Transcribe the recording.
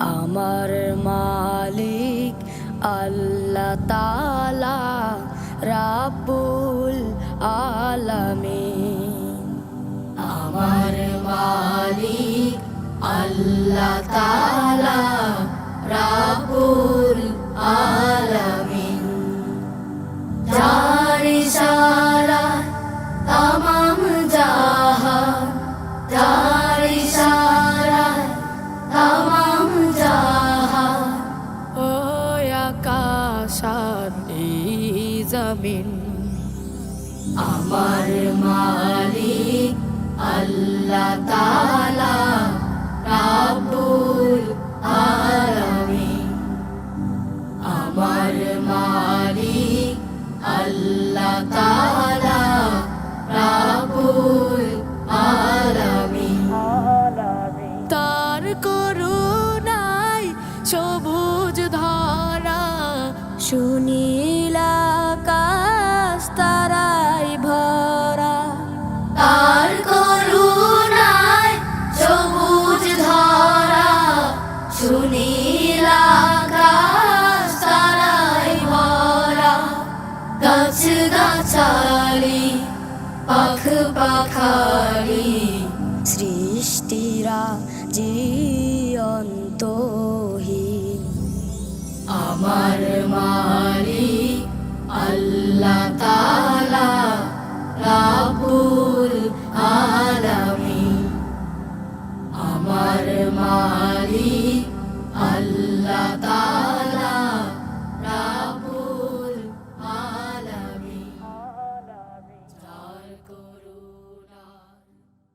আমার মালিক আল্লাহ তাআলা রাব্বুল আলামিন। আমার মালিক আল্লাহ তাআলা রাব্বুল আলামিন। যার ইশারায় তামাম জাহান, যার ইশারায় তামাম জাহান, ও আকাশ আর এই জমিন। আমার মালিক আল্লাহ তাআলা রাব্বুল আলামিন। আমার মালিক আল্লাহ তাআলা রাব্বুল আলামিন। তার করুণায় সবুজ ধরা, সুনীল আকাশ তারায় ভরা। তার করুণায় সবুজ ধরা, সুনীল আকাশ তারায় ভরা। গাছ গাছালি পাখ পাখালি সৃষ্টিরা যে